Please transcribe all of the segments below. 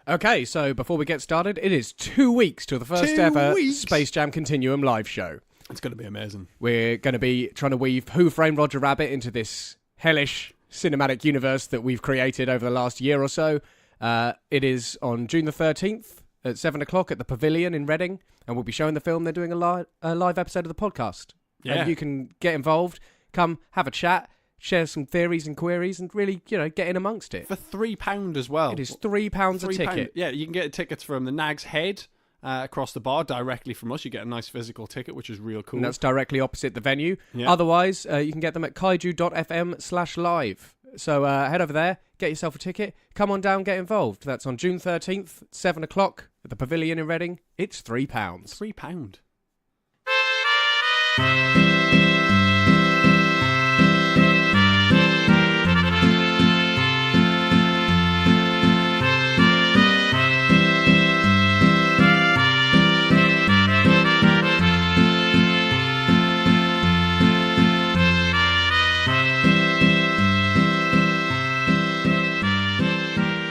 Okay, so before we get started, it is 2 weeks to the first ever Space Jam Continuum live show. It's going to be amazing. We're going to be trying to weave Who Framed Roger Rabbit into this hellish cinematic universe that we've created over the last year or so. It is on June the 13th at 7 o'clock at the Pavilion in Reading, and we'll be showing the film. They're doing a live episode of the podcast. Yeah. And you can get involved, come have a chat, share some theories and queries, and really, get in amongst it. For £3 as well. It is £3 a ticket. Yeah, you can get tickets from the Nag's Head across the bar directly from us. You get a nice physical ticket, which is real cool. And that's directly opposite the venue. Yeah. Otherwise, you can get them at kaiju.fm/live. So head over there, get yourself a ticket, come on down, get involved. That's on June 13th, 7 o'clock at the Pavilion in Reading. It's £3. £3.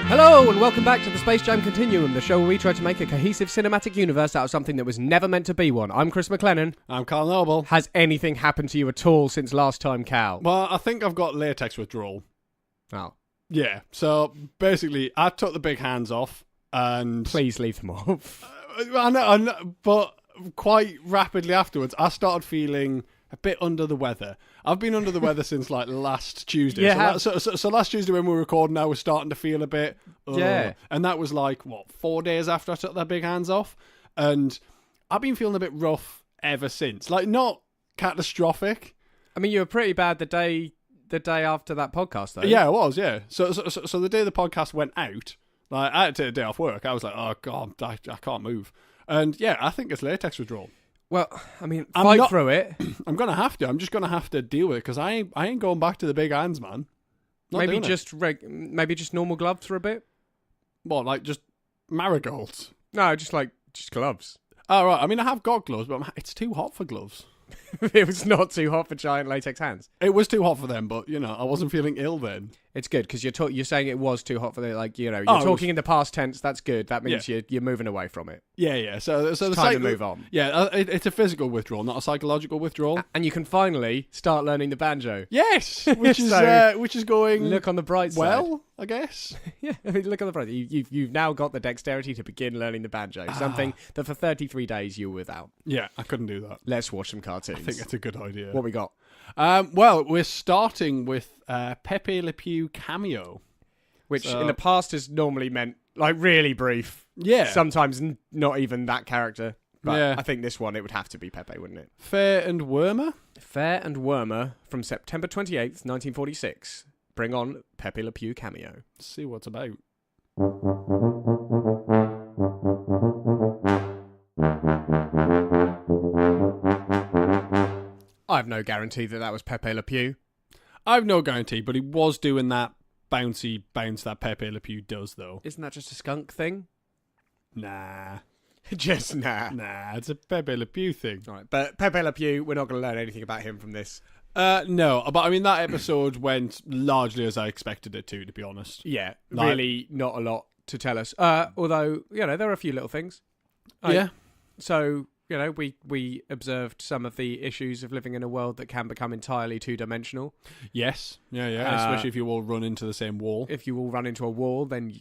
Hello and welcome back to the Space Jam Continuum, the show where we try to make a cohesive cinematic universe out of something that was never meant to be one. I'm Chris McLennan. I'm Carl Noble. Has anything happened to you at all since last time, Cal? Well, I think I've got latex withdrawal. Oh. Yeah, so basically, I took the big hands off and... Please leave them off. I know, but quite rapidly afterwards, I started feeling a bit under the weather. I've been under the weather since like last Tuesday. Yeah. So last Tuesday when we were recording, I was starting to feel a bit. Yeah. And that was like, 4 days after I took their big hands off. And I've been feeling a bit rough ever since. Like, not catastrophic. I mean, you were pretty bad the day after that podcast, though. Yeah, it was, yeah. So the day the podcast went out, like, I had to take a day off work. I was like, oh, God, I can't move. And yeah, I think it's latex withdrawal. Well, I mean, fight through it. I'm going to have to. I'm just going to have to deal with it because I ain't going back to the big hands, man. Maybe just normal gloves for a bit? What, like just marigolds? No, just gloves. Oh, right. I mean, I have got gloves, but it's too hot for gloves. It was not too hot for giant latex hands. It was too hot for them, but, I wasn't feeling ill then. It's good because you're saying it was too hot for them. You're talking in the past tense. That's good. That means you're moving away from it. Yeah. So it's time to move on. Yeah, it's a physical withdrawal, not a psychological withdrawal. And you can finally start learning the banjo. Yes, which is going. Look on the bright side. Well, I guess. Yeah, I mean, look on the bright side. You've now got the dexterity to begin learning the banjo. Something that for 33 days you were without. Yeah, I couldn't do that. Let's watch some cartoons. I think that's a good idea. What we got? Well, we're starting with Pepe Le Pew cameo. Which in the past has normally meant, really brief. Yeah. Sometimes not even that character. But yeah. I think this one, it would have to be Pepe, wouldn't it? Fair and Wormer? Fair and Wormer from September 28th, 1946. Bring on Pepe Le Pew cameo. Let's see what's about. I have no guarantee that was Pepe Le Pew. I have no guarantee, but he was doing that bouncy bounce that Pepe Le Pew does, though. Isn't that just a skunk thing? Nah. Just nah. Nah, it's a Pepe Le Pew thing. All right, but Pepe Le Pew, we're not going to learn anything about him from this. No, but I mean, that episode went largely as I expected it to be honest. Yeah, really not a lot to tell us. Although, there are a few little things. Yeah. So, we observed some of the issues of living in a world that can become entirely two-dimensional. Yes. Yeah. Especially if you all run into the same wall. If you all run into a wall, then,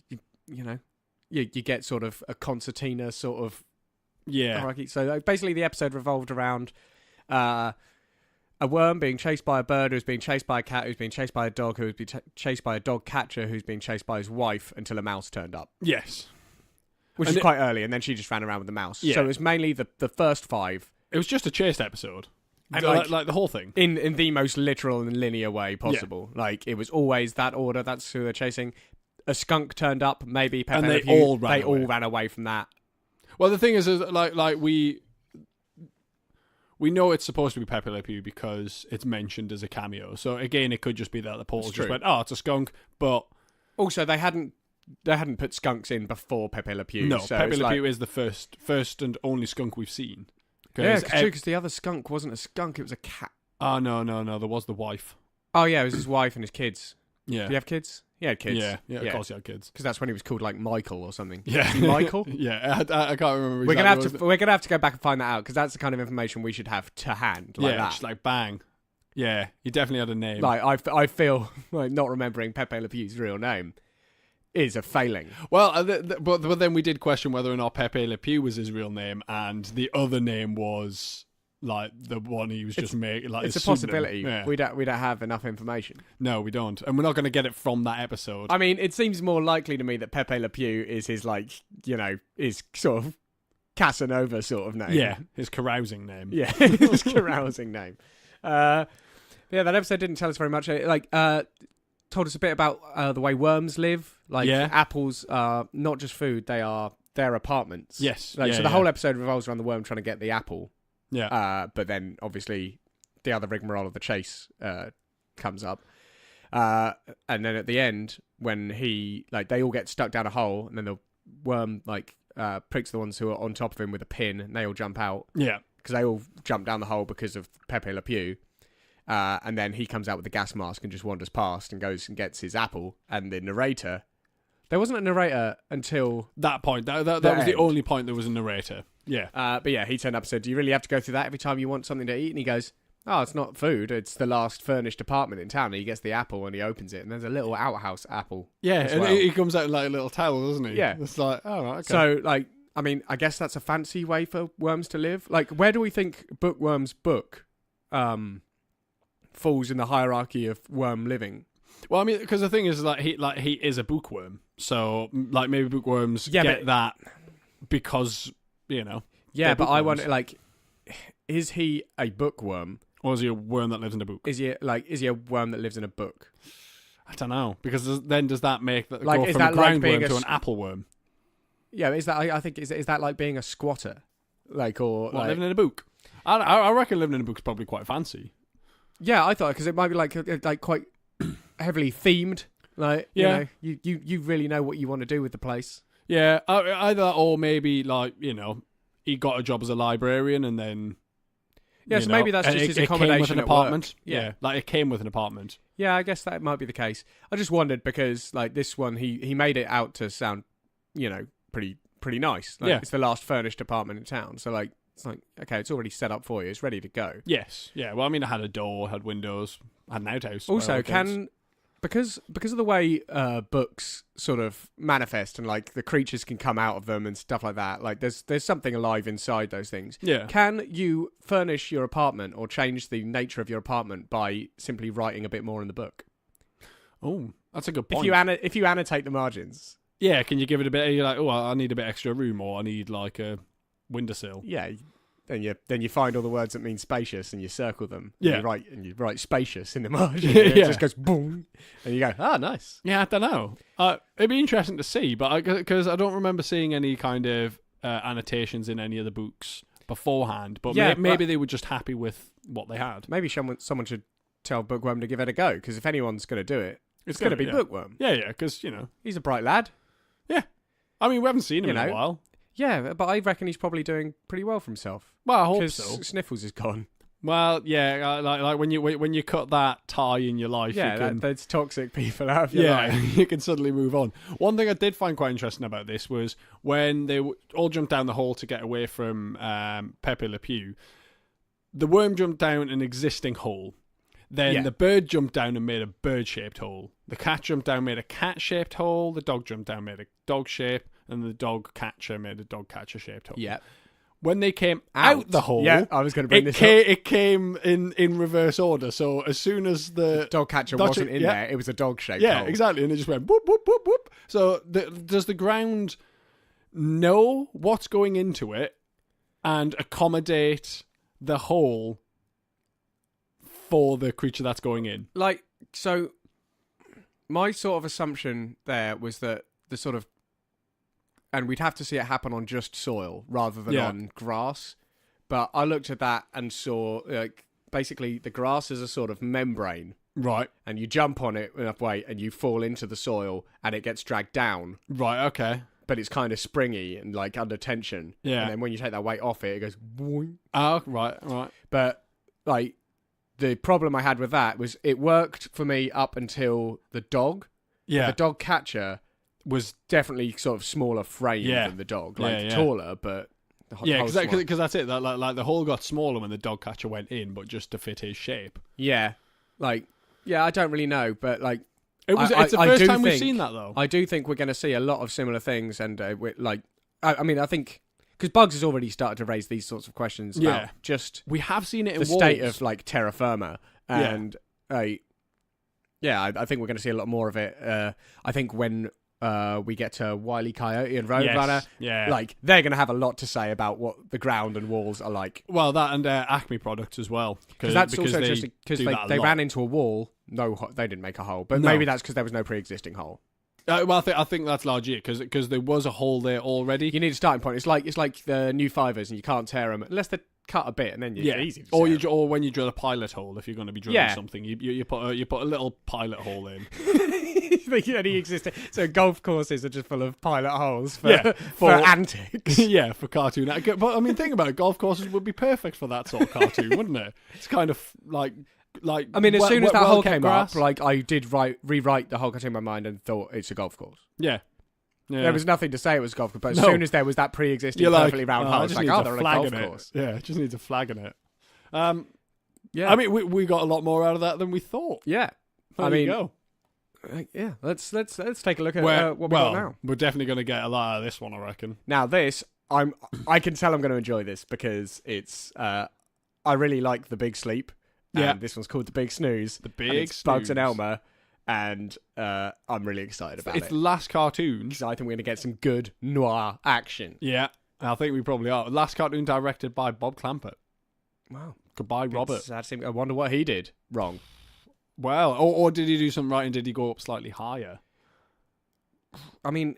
you get sort of a concertina sort of hierarchy. So basically the episode revolved around a worm being chased by a bird who's being chased by a cat who's being chased by a dog who's being chased by a dog catcher who's being chased by his wife until a mouse turned up. Yes. Which is quite early, and then she just ran around with the mouse. Yeah. So it was mainly the first 5. It was just a chase episode. And like the whole thing. In the most literal and linear way possible. Yeah. Like, it was always that order, that's who they're chasing. A skunk turned up, maybe Pepe and Le Pew, all ran away from that. Well, the thing is we know it's supposed to be Pepe Le Pew because it's mentioned as a cameo. So again, it could just be that the portal just went, it's a skunk, but also they hadn't put skunks in before Pepe Le Pew. No, so Pepe Le Pew is the first and only skunk we've seen. Yeah, because the other skunk wasn't a skunk; it was a cat. Oh no! There was the wife. Oh yeah, it was his wife and his kids. Yeah. Do you have kids? He had kids. Yeah, of course he had kids. Because that's when he was called like Michael or something. Yeah, Michael. Yeah, I can't remember. We're gonna have to go back and find that out because that's the kind of information we should have to hand. Like that. Just like bang. Yeah, he definitely had a name. Like I feel like not remembering Pepe Le Pew's real name is a failing. Well, but then we did question whether or not Pepe Le Pew was his real name, and the other name was like the one he was just making. Like it's a possibility. Yeah. We don't have enough information. No, we don't, and we're not going to get it from that episode. I mean, it seems more likely to me that Pepe Le Pew is his his sort of Casanova sort of name. Yeah, his carousing name. Yeah, his carousing name. Yeah, that episode didn't tell us very much. Told us a bit about the way worms live. Apples are not just food; they're apartments. Yes. So the whole episode revolves around the worm trying to get the apple. Yeah. But then obviously the other rigmarole of the chase comes up. And then at the end, when they all get stuck down a hole, and then the worm pricks the ones who are on top of him with a pin, and they all jump out. Yeah. Because they all jump down the hole because of Pepe Le Pew. And then he comes out with the gas mask and just wanders past and goes and gets his apple. And the narrator... There wasn't a narrator until... That point. That was the only point there was a narrator. Yeah. But yeah, he turned up and said, do you really have to go through that every time you want something to eat? And he goes, oh, it's not food. It's the last furnished apartment in town. And he gets the apple and he opens it. And there's a little outhouse apple. Yeah, and he comes out in like a little towel, doesn't he? Yeah. It's like, oh, right, okay. So, I mean, I guess that's a fancy way for worms to live. Like, where do we think Bookworm's book falls in the hierarchy of worm living? Well, I mean, because the thing is, he is a bookworm, so maybe bookworms get that because Yeah, but I wonder, is he a bookworm, or is he a worm that lives in a book? Is he a worm that lives in a book? I don't know, because then does that make that go is from that a groundworm to an apple worm? Yeah, is that? I think is that like being a squatter, living in a book? I reckon living in a book's probably quite fancy. Yeah, I thought because it might be like quite heavily themed. You really know what you want to do with the place. Yeah, either that or maybe he got a job as a librarian and then. Yeah, so maybe that's just his accommodation. Came with an apartment. Yeah, it came with an apartment. Yeah, I guess that might be the case. I just wondered because this one he made it out to sound, pretty nice. It's the last furnished apartment in town. So it's okay, it's already set up for you. It's ready to go. Yes. Yeah. Well, I mean, it had a door, had windows, had an outhouse. Also, because of the way books sort of manifest and the creatures can come out of them and stuff like that. There's something alive inside those things. Yeah. Can you furnish your apartment or change the nature of your apartment by simply writing a bit more in the book? Oh, that's a good point. If you annotate the margins. Yeah. Can you give it a bit? You're like, oh, I need a bit extra room, or I need a windowsill. Yeah. Then you find all the words that mean spacious and you circle them. Yeah. And you write spacious in the margin. Yeah. It just goes boom. And you go, nice. Yeah, I don't know. It'd be interesting to see, but because I don't remember seeing any kind of annotations in any of the books beforehand. But maybe they were just happy with what they had. Maybe someone should tell Bookworm to give it a go, because if anyone's going to do it, it's going to be Bookworm. Yeah, because, he's a bright lad. Yeah. I mean, we haven't seen him in a while. Yeah, but I reckon he's probably doing pretty well for himself. Well, I hope so. Because Sniffles is gone. Well, yeah, like when you cut that tie in your life, there's toxic people out of your life. You can suddenly move on. One thing I did find quite interesting about this was when they all jumped down the hole to get away from Pepe Le Pew, the worm jumped down an existing hole. Then the bird jumped down and made a bird-shaped hole. The cat jumped down, made a cat-shaped hole. The dog jumped down, made a dog shape. And the dog catcher made a dog catcher shaped hole. Yeah. When they came out the hole, I was going to bring this up. It came in reverse order. So as soon as the dog catcher wasn't in there, it was a dog shaped hole. Yeah, exactly. And it just went whoop, whoop, whoop, whoop. So does the ground know what's going into it and accommodate the hole for the creature that's going in? So my sort of assumption there was that the sort of, and we'd have to see it happen on just soil rather than on grass. But I looked at that and saw, basically the grass is a sort of membrane. Right. And you jump on it enough weight and you fall into the soil and it gets dragged down. Right, okay. But it's kind of springy and under tension. Yeah. And then when you take that weight off it goes boing. Oh, right. But, the problem I had with that was it worked for me up until the dog. Yeah. The dog catcher was definitely sort of smaller frame than the dog. Like, taller, but... Because that's it. That, like the hole got smaller when the dog catcher went in, but just to fit his shape. Yeah. Like, I don't really know, but like... It's the first time we've seen that, though. I do think we're going to see a lot of similar things, and I think... Because Bugs has already started to raise these sorts of questions about just... We have seen it in the state of, like, terra firma. And, I think we're going to see a lot more of it. I think when we get to Wile E. Coyote and Roadrunner, like, they're going to have a lot to say about what the ground and walls are like. Well, that and Acme products as well. Because that's also interesting, because they ran into a wall. No, they didn't make a hole. But maybe that's because there was no pre-existing hole. Well, I think that's largely it, because there was a hole there already. You need a starting point. It's like the new fivers, and you can't tear them unless they cut a bit, and then it's easy to tear or when you drill a pilot hole, if you're going to be drilling something, you put a little pilot hole in. Any existing, so golf courses are just full of pilot holes for antics. Yeah, for cartoon. But I mean, think about it. Golf courses would be perfect for that sort of cartoon, wouldn't it? It's kind of like. I mean, as soon as that hole came up, like, I did rewrite the whole cartoon in my mind and thought it's a golf course. Yeah. There was nothing to say it was a golf course, but as soon as there was that pre-existing perfectly round hole, it's like, they're a golf course. Yeah, it just needs a flag in it. I mean, we got a lot more out of that than we thought. Yeah. There you go. Let's take a look at what we got now. We're definitely going to get a lot out of this one, I reckon. Now this, I can tell I'm going to enjoy this because it's I really like The Big Sleep. Yeah. And this one's called The Big Snooze. The Big Snooze. Bugs and Elmer, and I'm really excited about it. It's the last cartoon. So I think we're going to get some good noir action. Yeah, I think we probably are. Last cartoon directed by Bob Clampett. Wow. Goodbye, Robert. I wonder what he did wrong. Well, or did he do some writing? Did he go up slightly higher? I mean,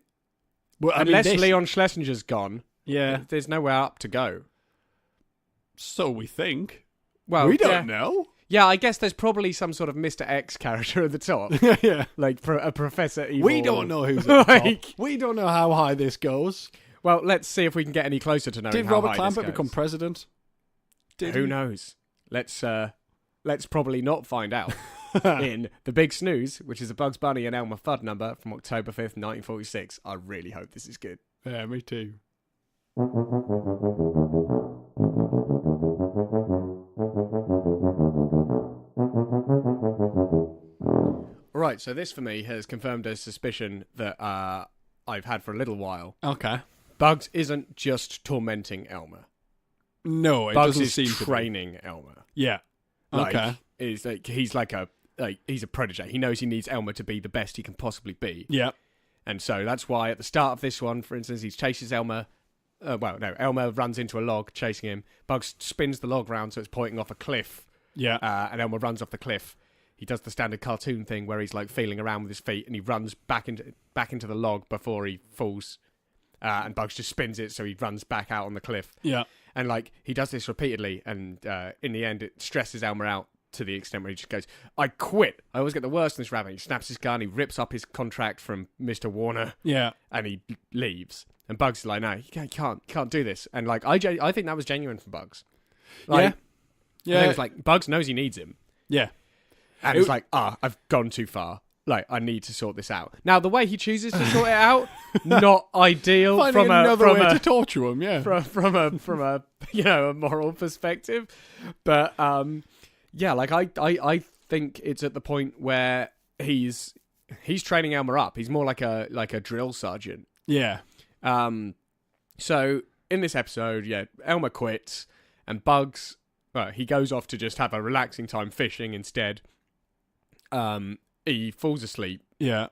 unless Leon Schlesinger's gone, there's nowhere up to go. So we think. Well, we don't know. Yeah, I guess there's probably some sort of Mr. X character at the top. Yeah. Like a Professor Evil. We don't know who's at the top. We don't know how high this goes. Well, let's see if we can get any closer to knowing Did how Robert high Clampett this goes. become president? Who knows? Let's probably not find out. In The Big Snooze, which is a Bugs Bunny and Elmer Fudd number from October 5th, 1946. I really hope this is good. Yeah, me too. Right, so this for me has confirmed a suspicion that I've had for a little while. Okay. Bugs isn't just tormenting Elmer. No, it Bugs doesn't is seem to training Elmer. Yeah. Okay. He's a protege. He knows he needs Elmer to be the best he can possibly be. Yeah. And so that's why at the start of this one, for instance, he chases Elmer. Elmer runs into a log chasing him. Bugs spins the log round so it's pointing off a cliff. Yeah. And Elmer runs off the cliff. He does the standard cartoon thing where he's like feeling around with his feet and he runs back into the log before he falls. And Bugs just spins it so he runs back out on the cliff. Yeah. And like he does this repeatedly, and in the end, it stresses Elmer out to the extent where he just goes, "I quit. I always get the worst in this rabbit." He snaps his gun, he rips up his contract from Mr. Warner, and he leaves. And Bugs is like, "No, you can't do this." And like I think that was genuine from Bugs. Like, yeah. It was like Bugs knows he needs him. Yeah. And it's like, I've gone too far. Like, I need to sort this out. Now, the way he chooses to sort it out, not ideal. Finding another way to torture him, yeah. From a a moral perspective. But, like, I think it's at the point where he's training Elmer up. He's more like a drill sergeant. Yeah. So, in this episode, Elmer quits, and Bugs, he goes off to just have a relaxing time fishing instead. He falls asleep. Yeah.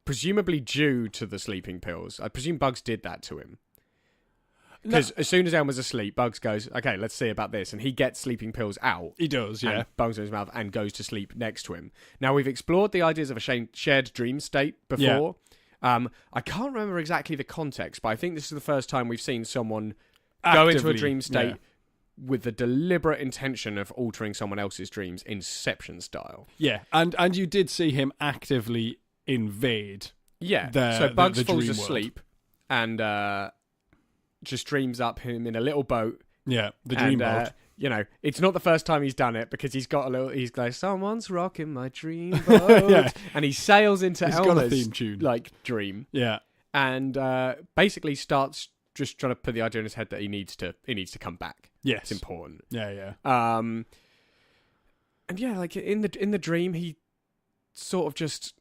Presumably due to the sleeping pills. I presume Bugs did that to him. Because as soon as Elmer's asleep, Bugs goes, "Okay, let's see about this." And he gets sleeping pills out. He does, yeah. And Bugs in his mouth and goes to sleep next to him. Now, we've explored the ideas of a shared dream state before. Yeah. I can't remember exactly the context, but I think this is the first time we've seen someone go into a dream state with the deliberate intention of altering someone else's dreams, Inception style. Yeah, and you did see him actively invade. Yeah, so Bugs falls asleep and just dreams up him in a little boat. Yeah, the dream boat. you know, it's not the first time he's done it because he's like, someone's rocking my dream boat. Yeah. And he sails into He's Elmer's got a theme tune. like dream. Yeah. And basically starts just trying to put the idea in his head that he needs to come back. Yes. It's important. Yeah. And yeah, like in the dream, he sort of just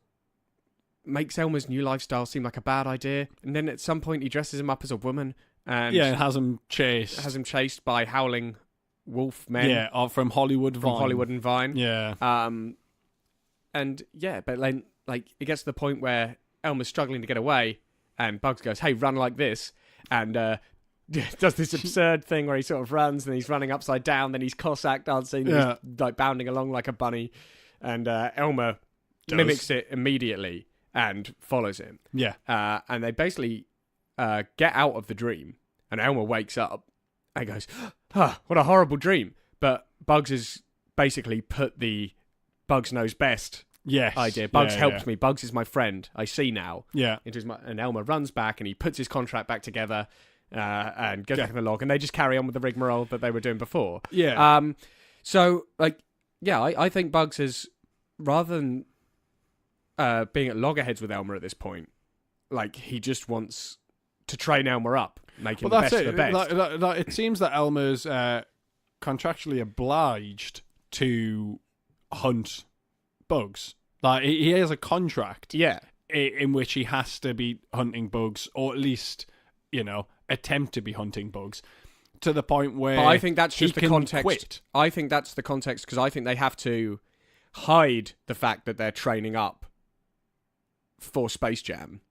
makes Elmer's new lifestyle seem like a bad idea. And then at some point he dresses him up as a woman and has him chased by howling wolf men. Yeah, from Hollywood and Vine. Yeah. And yeah, but then like it gets to the point where Elmer's struggling to get away and Bugs goes, "Hey, run like this." And does this absurd thing where he sort of runs and he's running upside down, then he's Cossack dancing, he's like bounding along like a bunny, and Elmer mimics it immediately and follows him. Yeah. And they basically get out of the dream, and Elmer wakes up and goes, what a horrible dream. But Bugs has basically put the Bugs knows best idea. Bugs helped me. Bugs is my friend. I see now. Yeah. And Elmer runs back and he puts his contract back together and goes back in the log, and they just carry on with the rigmarole that they were doing before. Yeah. So, like, yeah, I think Bugs is, rather than being at loggerheads with Elmer at this point, like, he just wants to train Elmer up, make him the best of the best. Like, it seems that Elmer's contractually obliged to hunt Bugs. Like, he has a contract in which he has to be hunting Bugs, or at least, you know, attempt to be hunting Bugs, to the point where but I think that's just the context. Quit. I think that's the context, because I think they have to hide the fact that they're training up for Space Jam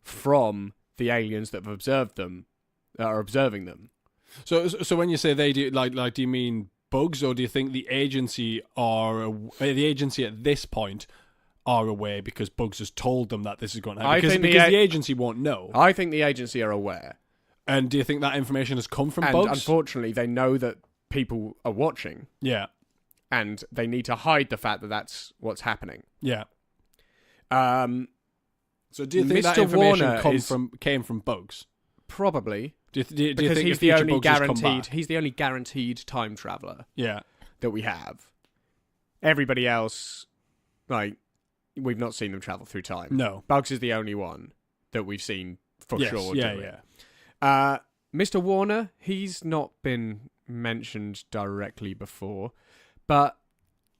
from the aliens that have observed them, that are observing them. So when you say they do, like, do you mean Bugs, or do you think the agency at this point are aware because Bugs has told them that this is going to happen? Because the agency won't know. I think the agency are aware. And do you think that information has come from and Bugs? Unfortunately, they know that people are watching. Yeah. And they need to hide the fact that that's what's happening. Yeah. So do you think that information came from Bugs? Probably. Do you because think he's the only guaranteed time traveler that we have. Everybody else, like, we've not seen them travel through time. No. Bugs is the only one that we've seen for sure. Yeah. Mr. Warner, he's not been mentioned directly before, but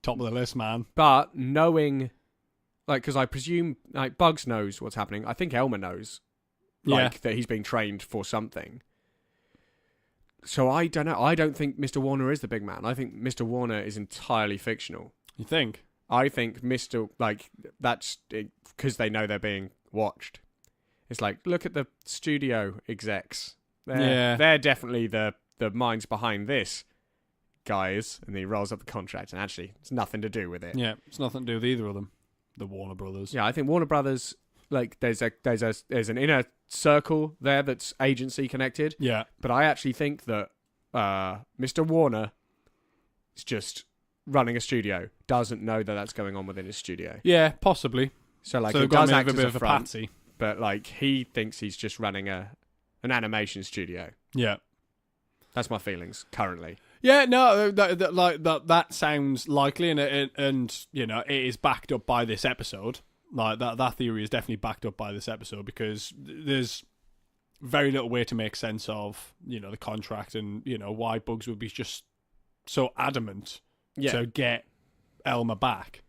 top of the list, man. But knowing, like, because I presume like Bugs knows what's happening. I think Elmer knows. Like, that he's being trained for something. So I don't know. I don't think Mr. Warner is the big man. I think Mr. Warner is entirely fictional. You think? I think that's because they know they're being watched. It's like, look at the studio execs. They're definitely the minds behind this, guys. And he rolls up the contract, and actually, it's nothing to do with it. Yeah, it's nothing to do with either of them. The Warner Brothers. Yeah, I think Warner Brothers, like, there's an inner circle there that's agency connected. Yeah. But I actually think that Mr. Warner is just running a studio, doesn't know that that's going on within his studio. Yeah, possibly. So, like, he does act a as bit a of a front, patsy. but, like, he thinks he's just running an animation studio. Yeah. That's my feelings currently. Yeah, no, that sounds likely, and you know, it is backed up by this episode. Like, that theory is definitely backed up by this episode, because there's very little way to make sense of, you know, the contract, and, you know, why Bugs would be just so adamant to get Elmer back.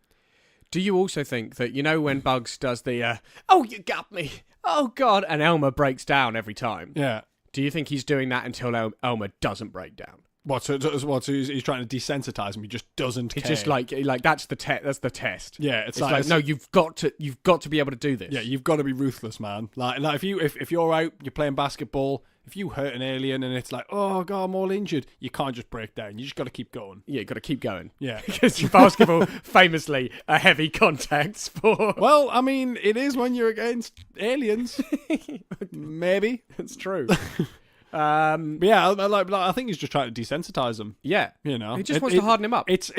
Do you also think that, you know, when Bugs does the oh, you got me, oh god, and Elmer breaks down every time? Yeah. Do you think he's doing that until Elmer doesn't break down? What? So he's trying to desensitize him. He just doesn't care. It's just like that's the test. Yeah, it's like no, you've got to be able to do this. Yeah, you've got to be ruthless, man. Like if you're out, you're playing basketball. If you hurt an alien and it's like, oh god, I'm all injured, you can't just break down. You just got to keep going. Yeah, you got to keep going. Yeah, because basketball famously a heavy contact sport. Well, I mean, it is when you're against aliens. Maybe it's true. Yeah, I think he's just trying to desensitize him. Yeah, you know, he just wants to harden him up. It's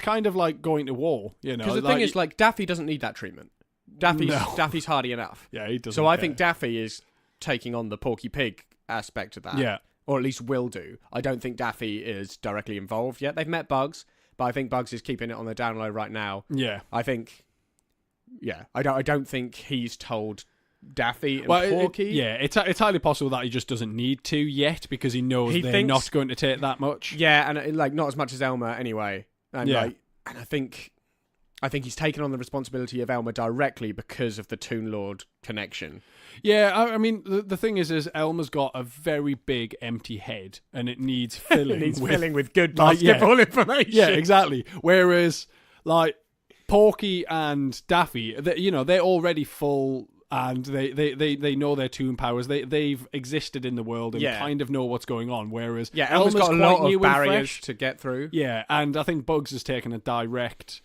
kind of like going to war, you know. Because the thing is, like, Daffy doesn't need that treatment. Daffy's hardy enough. Yeah, he doesn't. So I think Daffy is taking on the Porky Pig aspect of that. Yeah, or at least will do. I don't think Daffy is directly involved yet. They've met Bugs, but I think Bugs is keeping it on the down low right now. Yeah. I think, I don't think he's told Daffy and Porky. It's highly possible that he just doesn't need to yet because he knows they're not going to take that much. Yeah, and like not as much as Elmer anyway. And and I think he's taken on the responsibility of Elmer directly because of the Toon Lord connection. Yeah, I mean, the thing is Elmer's got a very big empty head and it needs filling. Filling with good basketball information. Yeah, exactly. Whereas, like, Porky and Daffy, they're already full and they know their toon powers. They've existed in the world and kind of know what's going on. Whereas Elmer's got a lot of barriers to get through. Yeah, and I think Bugs has taken a direct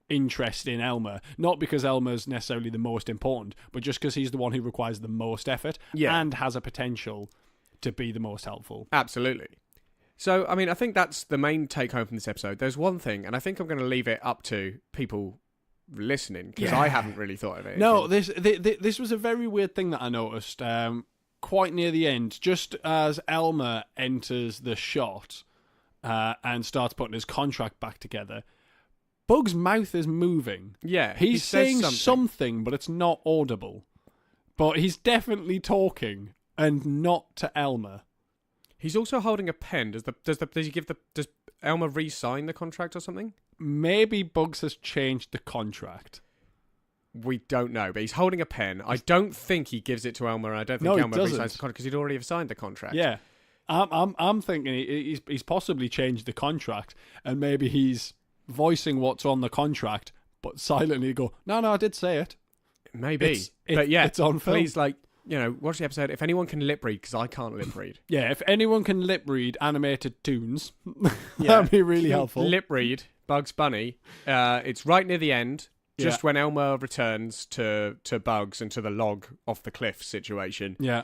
interest in Elmer, not because Elmer's necessarily the most important, but just because he's the one who requires the most effort and has a potential to be the most helpful. Absolutely. So, I mean, I think that's the main take home from this episode. There's one thing, and I think I'm going to leave it up to people listening because I haven't really thought of it. No, this was a very weird thing that I noticed quite near the end, just as Elmer enters the shot and starts putting his contract back together. Bug's mouth is moving. Yeah, he's saying something, but it's not audible. But he's definitely talking, and not to Elmer. He's also holding a pen. Does Elmer re-sign the contract or something? Maybe Bugs has changed the contract. We don't know, but he's holding a pen. I don't think he gives it to Elmer. I don't think Elmer re-signs the contract because he'd already have signed the contract. Yeah, I'm thinking he's possibly changed the contract, and maybe he's voicing what's on the contract, but silently go, no, I did say it. Maybe. But yeah, it's on film. Please, watch the episode. If anyone can lip read, because I can't lip read. Yeah, if anyone can lip read animated toons, that'd be really helpful. Lip read Bugs Bunny. It's right near the end, just when Elmer returns to Bugs and to the log off the cliff situation. Yeah.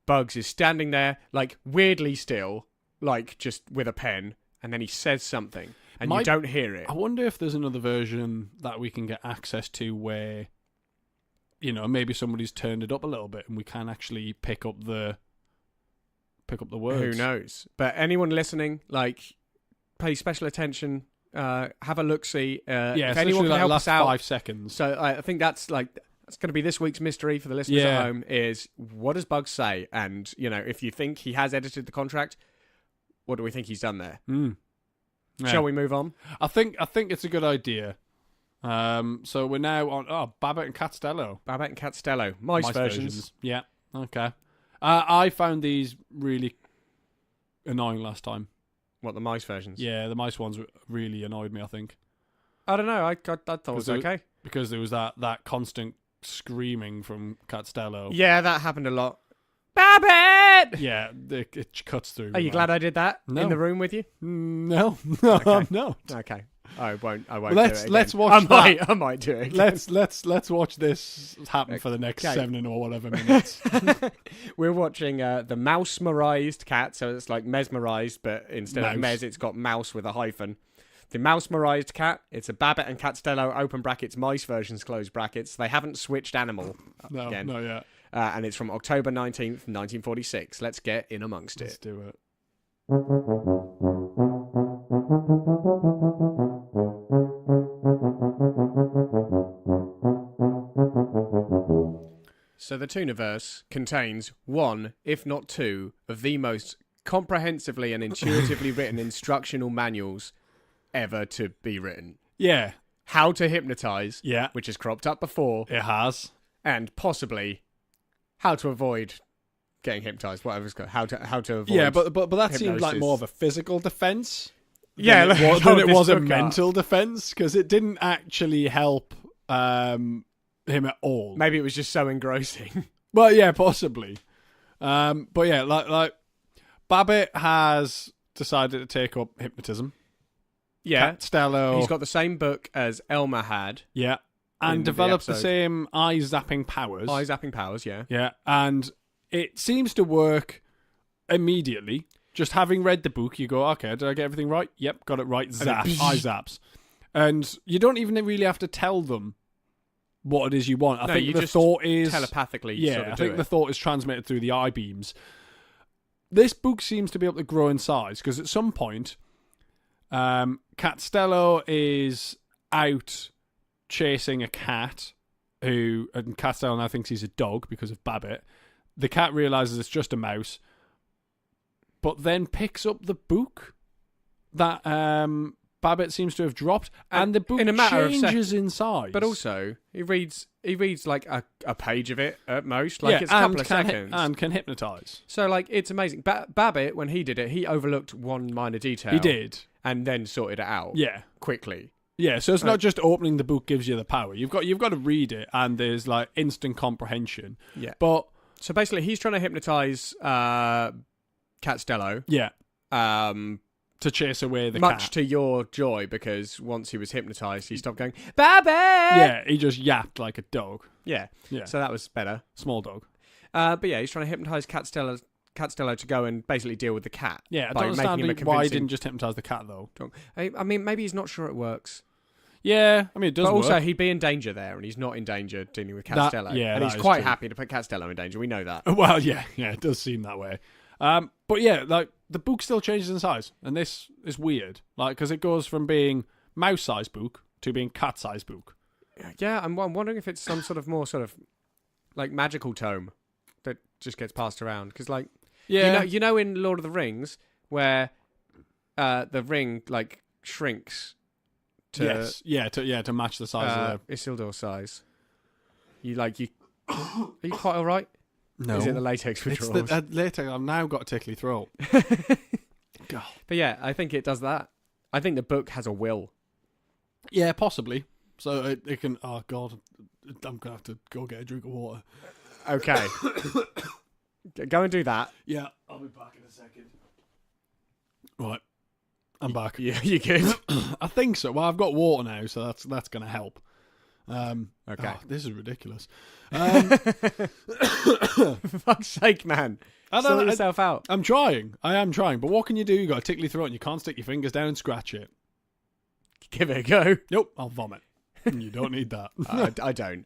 Bugs is standing there, like, weirdly still, like, just with a pen, and then he says something. And you don't hear it. I wonder if there's another version that we can get access to where, maybe somebody's turned it up a little bit and we can actually pick up the words. Who knows? But anyone listening, pay special attention. Have a look-see. If anyone can help us out, 5 seconds. So I think that's going to be this week's mystery for the listeners at home. Is what does Bugs say? And if you think he has edited the contract, what do we think he's done there? Yeah. Shall we move on? I think it's a good idea. So we're now on Babbitt and Costello. Babbitt and Costello. Mice versions. Yeah. Okay. I found these really annoying last time. What, the mice versions? Yeah, the mice ones really annoyed me, I think. I don't know. I thought it was okay. Because there was that constant screaming from Costello. Yeah, that happened a lot. Babbitt! Yeah, it cuts through. Are you glad I did that in the room with you? No, okay. I'm not. Okay, I won't. Let's watch that. I might do it. Let's watch this happen for the next 7 or whatever minutes. We're watching the mouse-merized cat, so it's like mesmerized, but instead of mes, it's got mouse with a hyphen. The mouse-merized cat. It's a Babbitt and Costello open brackets mice versions close brackets. They haven't switched animal again. No, yeah. And it's from October 19th, 1946. Let's get in amongst it. Let's do it. So the Tooniverse contains one, if not two, of the most comprehensively and intuitively written instructional manuals ever to be written. Yeah. How to hypnotize, which has cropped up before. It has. And possibly how to avoid getting hypnotized, whatever it's called. How to avoid. Yeah, but that seemed like more of a physical defense. Than it was a mental defense, because it didn't actually help him at all. Maybe it was just so engrossing. Well, yeah, possibly. But yeah, like Babbitt has decided to take up hypnotism. Yeah, Costello. He's got the same book as Elmer had. Yeah. And developed the same eye-zapping powers. Eye-zapping powers, yeah. Yeah, and it seems to work immediately. Just having read the book, you go, okay, did I get everything right? Yep, got it right. Zap, eye zaps. And you don't even really have to tell them what it is you want. I think the thought is... telepathically the thought is transmitted through the eye beams. this book seems to be able to grow in size, because at some point, Castello is out chasing a cat, and Castello now thinks he's a dog because of Babbitt. The cat realizes it's just a mouse, but then picks up the book that Babbitt seems to have dropped, and the book in a matter changes in size. But also, he reads like a page of it at most. Like, it's a couple of seconds. And can hypnotise. So, like, it's amazing. Babbitt, when he did it, he overlooked one minor detail. He did. And then sorted it out. Yeah. Quickly. Yeah, so it's not just opening the book gives you the power. You've got to read it, and there's, like, instant comprehension. Yeah. But... So, basically, he's trying to hypnotise Castello. Yeah. To chase away the cat. Much to your joy, because once he was hypnotised, he stopped going, Babbitt! Yeah, he just yapped like a dog. Yeah. So that was better. Small dog. But yeah, he's trying to hypnotise Castello to go and basically deal with the cat. Yeah, I don't understand why he didn't just hypnotise the cat, though. I mean, maybe he's not sure it works. Yeah, I mean, it does work. But also, work. He'd be in danger there, and he's not in danger dealing with Castello. And he's quite happy to put Castello in danger. We know that. Well, yeah, it does seem that way. But yeah, like, the book still changes in size, and this is weird, like, because it goes from being mouse-sized book to being cat-sized book. Yeah, I'm wondering if it's some sort of more sort of like magical tome that just gets passed around, because like, you know, in Lord of the Rings where the ring like shrinks to to match the size of Isildur's size. Are you quite all right? No. Is it the latex withdrawals? It's the latex. I've now got a tickly throat. God. But yeah, I think it does that. I think the book has a will. Yeah, possibly. So it can... Oh, God. I'm going to have to go get a drink of water. Okay. Go and do that. Yeah, I'll be back in a second. Right. I'm back. Yeah, you good? I think so. Well, I've got water now, so that's going to help. Okay. Oh, this is ridiculous. For fuck's sake, man. Sort yourself out. I'm trying. I am trying. But what can you do? You got a tickly throat and you can't stick your fingers down and scratch it. Give it a go. Nope, I'll vomit. You don't need that. I don't.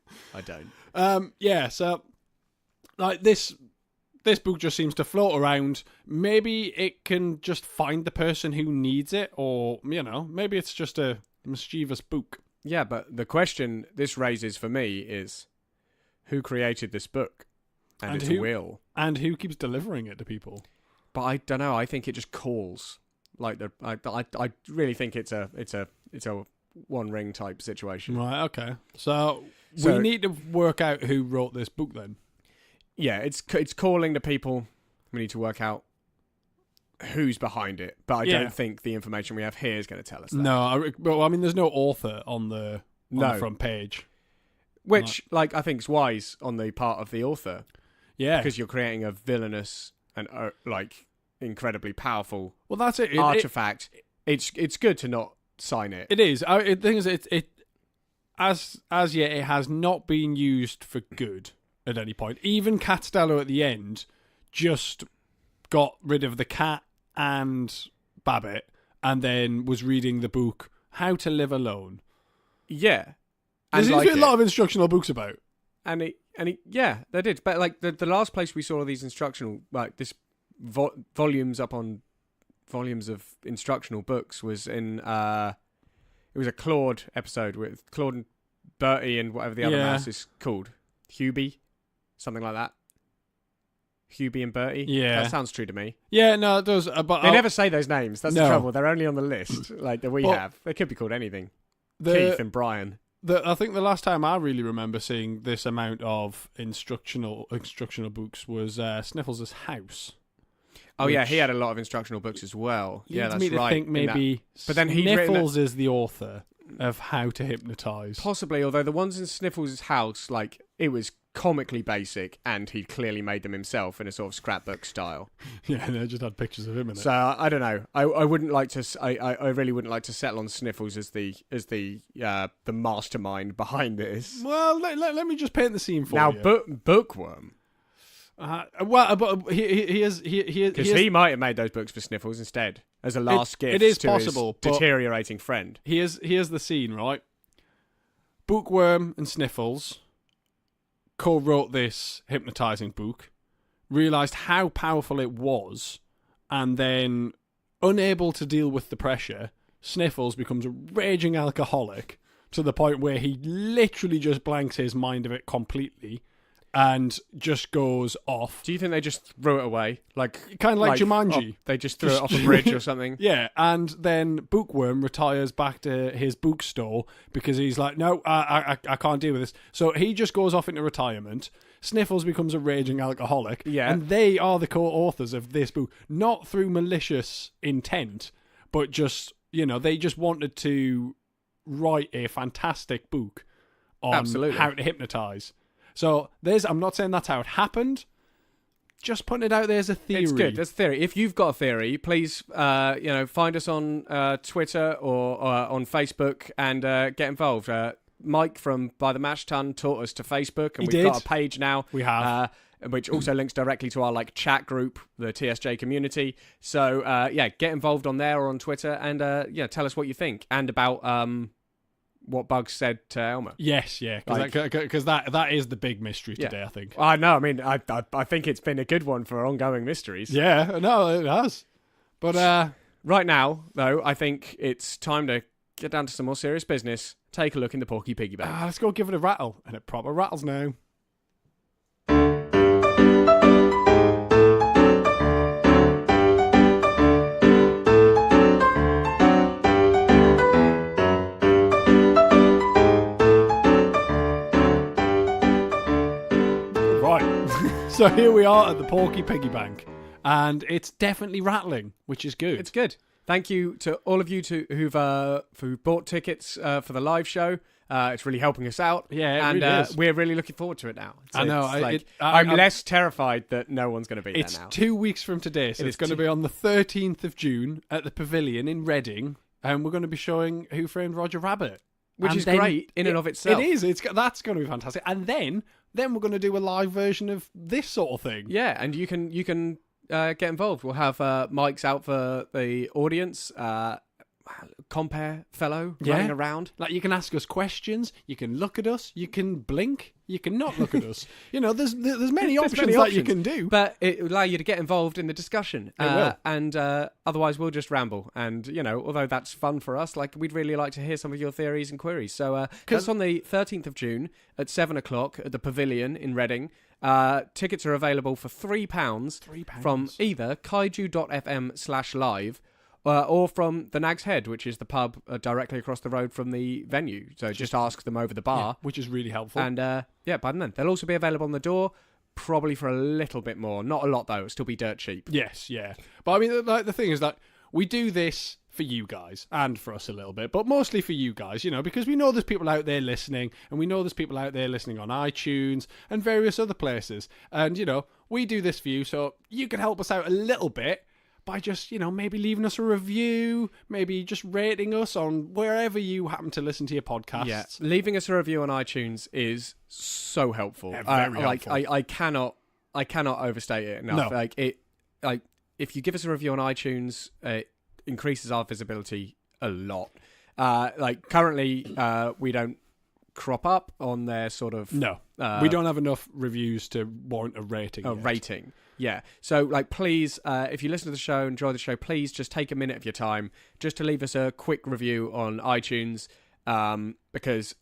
Yeah, so like this book just seems to float around. Maybe it can just find the person who needs it, or, you know, maybe it's just a mischievous book. Yeah, but the question this raises for me is, who created this book and its will, and who keeps delivering it to people? But I don't know. I think it just calls. Like I really think it's a One Ring type situation. Right. Okay. So we need to work out who wrote this book then. Yeah, it's calling to people. We need to work out who's behind it, but I don't think the information we have here is going to tell us that. No, well, I mean, there's no author on the front page. Which, like, I think is wise on the part of the author. Yeah. Because you're creating a villainous and, like, incredibly powerful that's it. artifact. It's good to not sign it. It is. The thing is, as yet, it has not been used for good at any point. Even Castello at the end just got rid of the cat and Babbitt, and then was reading the book How to Live Alone. Yeah. There seems to be a lot of instructional books about. And yeah, they did. But like the last place we saw these instructional, like this volumes of instructional books was in it was a Claude episode with Claude and Bertie and whatever the other mouse is called, Hubie, something like that. Hubie and Bertie. Yeah, that sounds true to me. Yeah, no, it does. But they never say those names. That's the trouble. They're only on the list like that we have. They could be called anything. Keith and Brian. I think the last time I really remember seeing this amount of instructional books was Sniffles' House. Oh yeah, he had a lot of instructional books as well. Yeah, that's right. I think maybe but then Sniffles is the author of How to Hypnotise. Possibly, although the ones in Sniffles' house, like, it was comically basic, and he clearly made them himself in a sort of scrapbook style. Yeah, and they just had pictures of him in it. So I don't know. I wouldn't like to. I really wouldn't like to settle on Sniffles as the mastermind behind this. Well, let me just paint the scene for you. Now, Bookworm. But he is because he might have made those books for Sniffles instead as a last gift. It is to possible, his deteriorating friend. Here's the scene, right? Bookworm and Sniffles co-wrote this hypnotising book. realised how powerful it was, and then, unable to deal with the pressure, Sniffles becomes a raging alcoholic to the point where he literally just blanks his mind of it completely and just goes off. Do you think they just threw it away? Kind of like Jumanji. They just threw it off a bridge or something? Yeah, and then Bookworm retires back to his bookstore because he's like, no, I can't deal with this. So he just goes off into retirement. Sniffles becomes a raging alcoholic. Yeah. And they are the co-authors of this book, not through malicious intent, but just, they just wanted to write a fantastic book on how to hypnotise. So I'm not saying that's how it happened. Just putting it out there as a theory. It's good. That's a theory. If you've got a theory, please, find us on Twitter or on Facebook and get involved. Mike from By the Mash Ton taught us to Facebook, and we've got a page now. We have. Which also links directly to our chat group, the TSJ community. So get involved on there or on Twitter, and tell us what you think and about what Bugs said to Elmer. Yes, yeah, because that is the big mystery today, I think. I know. I mean, I think it's been a good one for ongoing mysteries. Yeah, no, it has. But right now, though, I think it's time to get down to some more serious business. Take a look in the Porky Piggy Bank. Let's go give it a rattle, and it proper rattles now. So here we are at the Porky Piggy Bank, and it's definitely rattling, which is good. It's good. Thank you to all of you who've bought tickets for the live show. It's really helping us out. Yeah, and really is. We're really looking forward to it now. I know. I'm less terrified that no one's going to be there now. It's 2 weeks from today, so it's going to be on the 13th of June at the Pavilion in Reading, and we're going to be showing Who Framed Roger Rabbit. Which is great in and of itself. It is. That's going to be fantastic. And then we're going to do a live version of this sort of thing. Yeah, and you can get involved. We'll have mics out for the audience, compare fellow running around. Like, you can ask us questions, you can look at us, you can blink, you can not look at us. There's many options that you can do. But it will allow you to get involved in the discussion. It will. And otherwise we'll just ramble. And, although that's fun for us, we'd really like to hear some of your theories and queries. So that's on the 13th of June at 7 o'clock at the Pavilion in Reading. Tickets are available for £3 from either kaiju.fm/live or from the Nag's Head, which is the pub directly across the road from the venue. So just ask them over the bar. Yeah, which is really helpful. And by then. They'll also be available on the door, probably for a little bit more. Not a lot, though. It'll still be dirt cheap. Yes, yeah. But I mean, the thing is that we do this for you guys and for us a little bit, but mostly for you guys, because we know there's people out there listening, and we know there's people out there listening on iTunes and various other places. And, we do this for you, so you can help us out a little bit by just, maybe leaving us a review, maybe just rating us on wherever you happen to listen to your podcasts. Yeah, leaving us a review on iTunes is so helpful. Yeah, very helpful. I cannot overstate it enough. No. If you give us a review on iTunes, it increases our visibility a lot. Currently, we don't crop up on their sort of... No, we don't have enough reviews to warrant a rating. Rating. Yeah. So, please, if you listen to the show, enjoy the show, please just take a minute of your time just to leave us a quick review on iTunes, because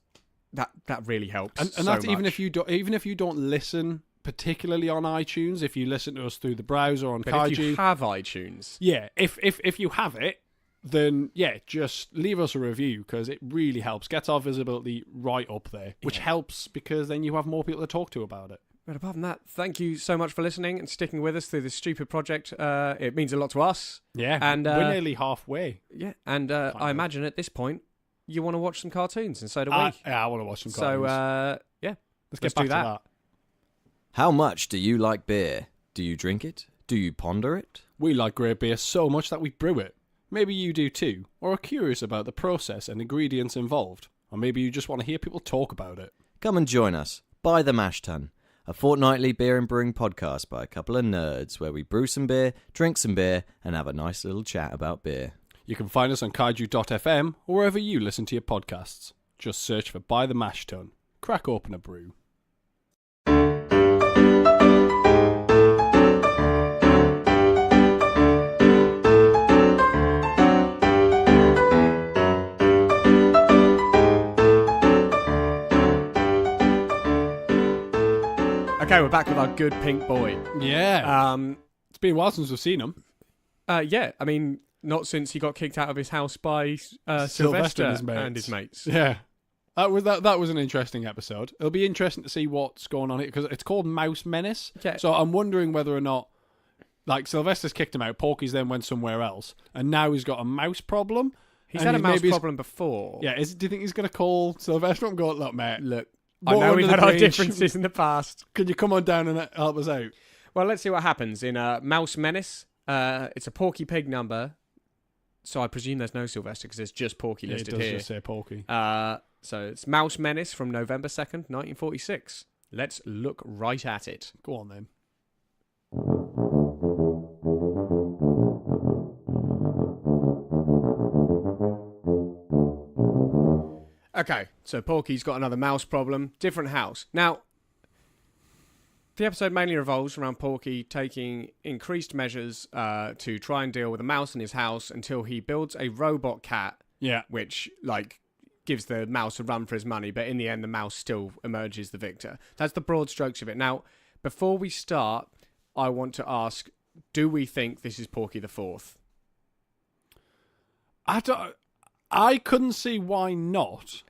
that really helps. And that's even if you don't listen particularly on iTunes, if you listen to us through the browser on Kaiju. If you have iTunes, if you have it, then just leave us a review, because it really helps, gets our visibility right up there, which helps because then you have more people to talk to about it. But apart from that, thank you so much for listening and sticking with us through this stupid project. It means a lot to us. Yeah, and we're nearly halfway. Yeah, and I imagine at this point you want to watch some cartoons, and so do we. Yeah, I want to watch some cartoons. So, let's get back to that. How much do you like beer? Do you drink it? Do you ponder it? We like great beer so much that we brew it. Maybe you do too, or are curious about the process and ingredients involved. Or maybe you just want to hear people talk about it. Come and join us, By the Mash Tun, a fortnightly beer and brewing podcast by a couple of nerds where we brew some beer, drink some beer, and have a nice little chat about beer. You can find us on kaiju.fm or wherever you listen to your podcasts. Just search for By the Mash Tun. Crack open a brew. Okay, we're back with our good pink boy. Yeah. It's been a while since we've seen him. Yeah, I mean, not since he got kicked out of his house by Sylvester and his mates. Yeah. That was an interesting episode. It'll be interesting to see what's going on here, because it's called Mouse Menace. Yeah. So I'm wondering whether or not, like, Sylvester's kicked him out, Porky's then went somewhere else, and now he's got a mouse problem. He's had a mouse problem before. Yeah, do you think he's going to call Sylvester and go, look, mate, I know we've had our differences in the past. Can you come on down and help us out? Well, let's see what happens in Mouse Menace. It's a Porky Pig number, so I presume there's no Sylvester because there's just Porky listed here. It does just say Porky. So it's Mouse Menace from November 2nd, 1946. Let's look right at it. Go on then. Okay, so Porky's got another mouse problem, different house. Now, the episode mainly revolves around Porky taking increased measures to try and deal with a mouse in his house until he builds a robot cat, which, like, gives the mouse a run for his money, but in the end the mouse still emerges the victor. That's the broad strokes of it. Now, before we start, I want to ask, do we think this is Porky the Fourth? I couldn't see why not.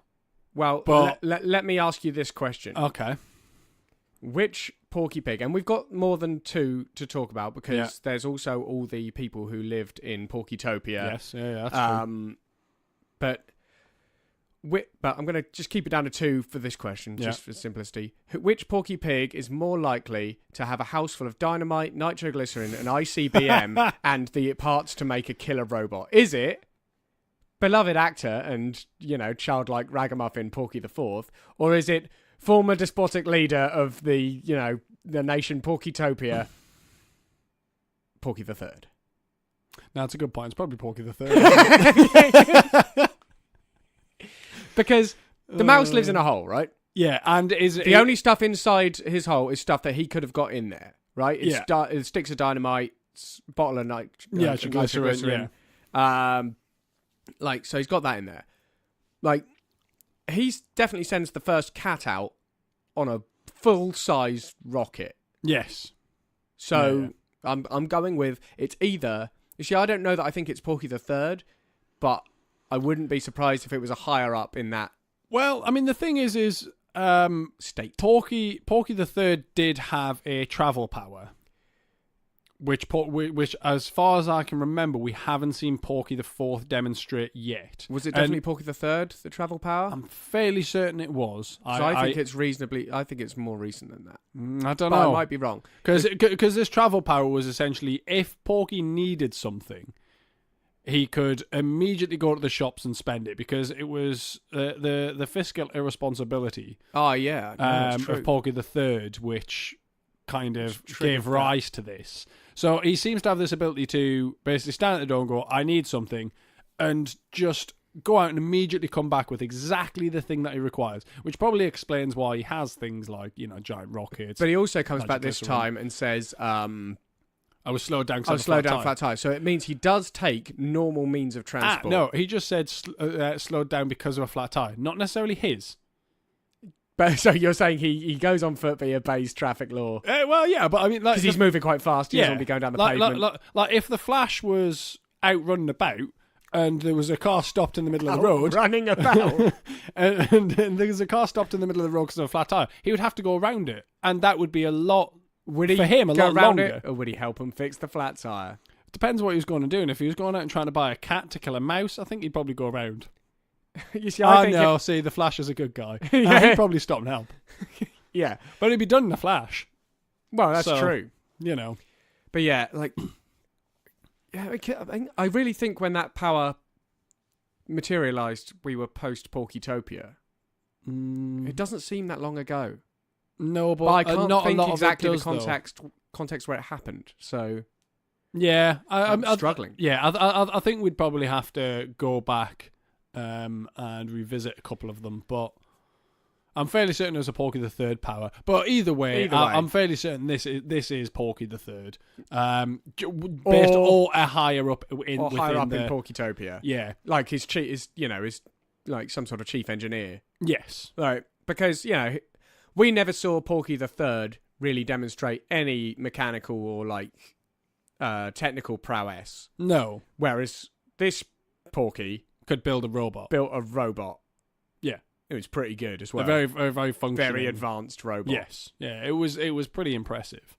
Well, but let me ask you this question. Okay. Which Porky Pig, and we've got more than two to talk about because there's also all the people who lived in Porkytopia. Yes, that's true. But I'm going to just keep it down to two for this question, just for simplicity. Which Porky Pig is more likely to have a house full of dynamite, nitroglycerin, and ICBM, and the parts to make a killer robot? Is it beloved actor and, childlike ragamuffin Porky the Fourth, or is it former despotic leader of the nation Porkytopia, Porky the Third? No, that's a good point. It's probably Porky the Third. Because the mouse lives in a hole, right? Yeah, and the only stuff inside his hole is stuff that he could have got in there, right? It's sticks of dynamite, bottle of nitroglycerin. So he's got that in there. Like, he definitely sends the first cat out on a full-size rocket. Yes. So I'm going with it's either. You see, I don't know that I think it's Porky the Third, but I wouldn't be surprised if it was a higher up in that. Well, I mean, the thing is state. Porky the Third did have a travel power, which, as far as I can remember, we haven't seen Porky the Fourth demonstrate yet. Was it definitely Porky the Third, the travel power? I'm fairly certain it was. So I think it's reasonably. I think it's more recent than that. I don't know. I might be wrong because this travel power was essentially if Porky needed something, he could immediately go to the shops and spend it because it was the fiscal irresponsibility. Oh yeah, of Porky the Third, which kind of gave rise to this. So he seems to have this ability to basically stand at the door and go, I need something, and just go out and immediately come back with exactly the thing that he requires, which probably explains why he has things like, giant rockets. But he also comes back this time and says, I was slowed down because flat tire. So it means he does take normal means of transport. No, he just said slowed down because of a flat tire, not necessarily his. But so you're saying he goes on foot but he obeys traffic law? Well, yeah, but I mean, because he's moving quite fast. He doesn't want to be going down the pavement. Like if the Flash was out running about and there was a car stopped in the middle of the road, running about, and there was a car stopped in the middle of the road because of a flat tire, he would have to go around it, and that would be a lot. Would he for him a go lot around longer? It, or would he help him fix the flat tire? Depends what he was going to do. And if he was going out and trying to buy a cat to kill a mouse, I think he'd probably go around. You see, see, the Flash is a good guy. He'd probably stop and help. Yeah, but it'd be done in a flash. Well, that's true. But yeah, like, I really think when that power materialized, we were post Porkytopia. It doesn't seem that long ago. No, but I can't not think a lot exactly of it does, the context where it happened. So yeah, I'm struggling. I think we'd probably have to go back and revisit a couple of them, but I'm fairly certain it was a Porky the Third power. But either way, I'm fairly certain this is Porky the Third, based or a higher up in in Porkytopia. Yeah, like his chief is like some sort of chief engineer. Yes, right, because we never saw Porky the Third really demonstrate any mechanical or like technical prowess. No. Whereas this Porky could build a robot. built a robot. Yeah. It was pretty good as well. A very, very, very functional. Very advanced robot. Yes. Yeah, it was pretty impressive.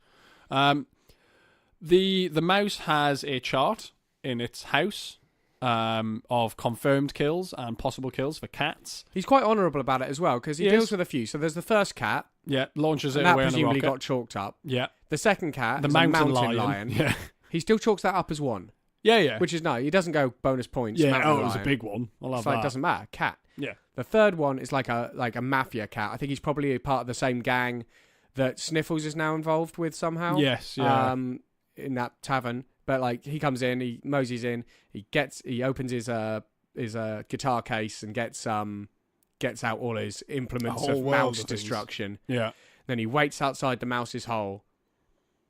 The mouse has a chart in its house of confirmed kills and possible kills for cats. He's quite honourable about it as well, because he deals with a few. So there's the first cat. Yeah, launches it and that away on a presumably rocket. got chalked up. Yeah. The second cat, the is mountain a mountain lion. Yeah. He still chalks that up as one. Yeah. Which is nice. He doesn't go bonus points. Yeah, mountain it was a lion. big one. I love It's like, that. it doesn't matter. Cat. Yeah. The third one is like a mafia cat. I think he's probably a part of the same gang that Sniffles is now involved with somehow. Yes, yeah. In that tavern. But like he comes in, he moseys in, he opens his guitar case and gets out all his implements of mouse destruction. Yeah. Then he waits outside the mouse's hole,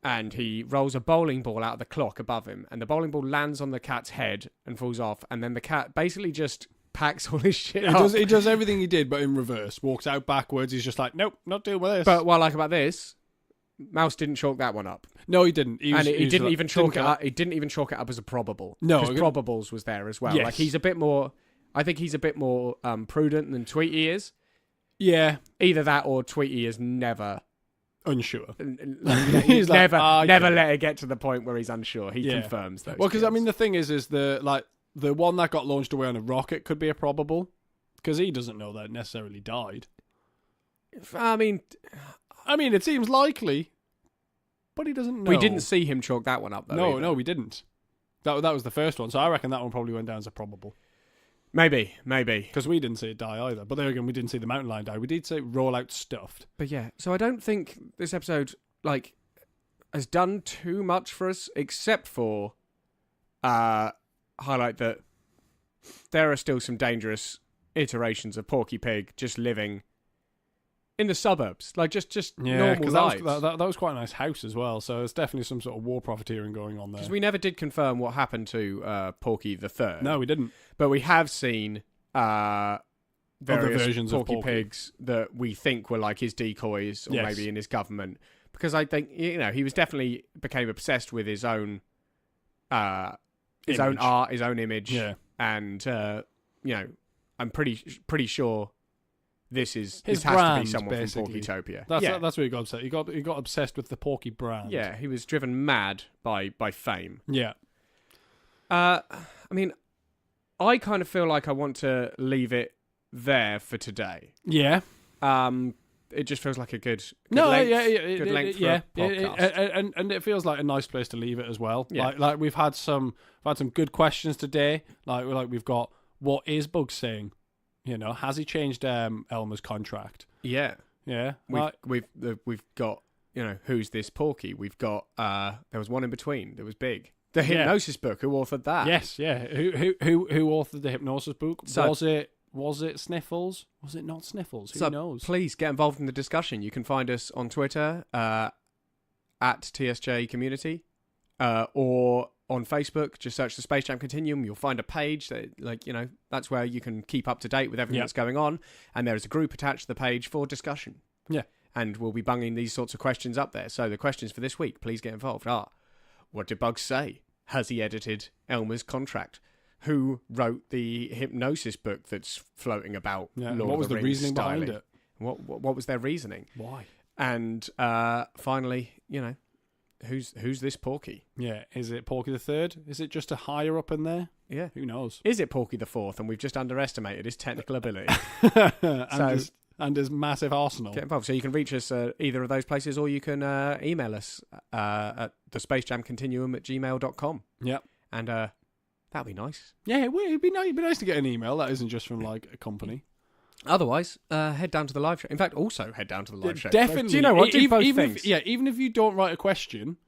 and he rolls a bowling ball out of the clock above him, and the bowling ball lands on the cat's head and falls off, and then the cat basically just packs all his shit up. He does everything he did, but in reverse. Walks out backwards. He's just like, nope, not dealing with this. But what I like about this, Mouse didn't chalk that one up. No, he didn't. He didn't even chalk it up. He didn't even chalk it up as a probable. No, because probables was there as well. Yes. Like he's a bit more. I think he's a bit more prudent than Tweety is. Yeah. Either that or Tweety is never unsure. He's never like, never let it get to the point where he's unsure. He confirms those. Well, because I mean, the thing is the one that got launched away on a rocket could be a probable, because he doesn't know that it necessarily died. I mean, it seems likely, but he doesn't know. We didn't see him chalk that one up, though. No, we didn't. That was the first one, so I reckon that one probably went down as a probable. Maybe. Because we didn't see it die either. But there again, we didn't see the mountain lion die. We did see it roll out stuffed. But yeah, so I don't think this episode, like, has done too much for us, except for highlight that there are still some dangerous iterations of Porky Pig just living in the suburbs, like just normal lives. That was quite a nice house as well, so there's definitely some sort of war profiteering going on there. Because we never did confirm what happened to Porky the Third. No, we didn't. But we have seen various versions Porky of Porky Pigs that we think were like his decoys, or maybe in his government. Because I think he was definitely became obsessed with his own own art, his own image, and I'm pretty sure. This has to be someone basically. from Porkytopia. That's where he got upset. He got obsessed with the Porky brand. Yeah, he was driven mad by fame. Yeah. I mean, I kind of feel like I want to leave it there for today. Yeah. It just feels like a good length for a podcast. And it feels like a nice place to leave it as well. Yeah. Like we've had some good questions today. Like we've got, what is Bugs saying? Has he changed Elmer's contract? Yeah. Yeah. We've got, who's this Porky? We've got there was one in between. There was Big. The hypnosis book. Who authored that? Yes, yeah. Who authored the hypnosis book? So, was it Sniffles? Was it not Sniffles? Who knows? Please get involved in the discussion. You can find us on Twitter at TSJ Community, or on Facebook. Just search the Space Jam Continuum. You'll find a page that, that's where you can keep up to date with everything that's going on. And there is a group attached to the page for discussion. Yeah. And we'll be bunging these sorts of questions up there. So the questions for this week, please get involved, are: what did Bugs say? Has he edited Elmer's contract? Who wrote the hypnosis book that's floating about? Yeah. Lord What was of the the Rings reasoning styling? behind it? What was their reasoning? Why? And finally, who's this Porky? Yeah, is it Porky the Third? Is it just a higher up in there? Yeah, who knows? Is it Porky the Fourth, and we've just underestimated his technical ability? and his massive arsenal. Get involved. So you can reach us at either of those places, or you can email us at thespacejamcontinuum@gmail.com. Yep. And that'd be nice. Yeah, it'd be nice to get an email that isn't just from like a company. Otherwise, head down to the live show. In fact, also head down to the live show. Definitely. Do you know what? Do both things. Even if you don't write a question,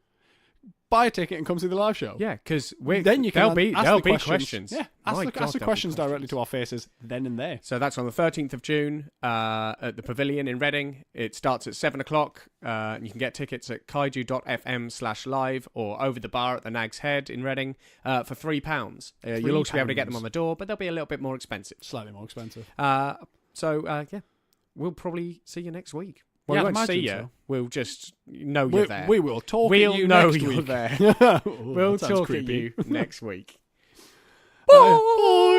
buy a ticket and come see the live show. Yeah, because then you can there'll be questions. Yeah, ask the questions directly to our faces then and there. So that's on the 13th of June at the Pavilion in Reading. It starts at 7 o'clock. And you can get tickets at kaiju.fm/live or over the bar at the Nag's Head in Reading for £3. You'll also be able to get them on the door, but they'll be a little bit more expensive. Slightly more expensive. So we'll probably see you next week. Well, Yeah, we I won't see you. imagine so. We'll just know you're there. We will talk We'll at you know next you're week. there. Oh, We'll that sounds talk creepy. at you next week. Bye.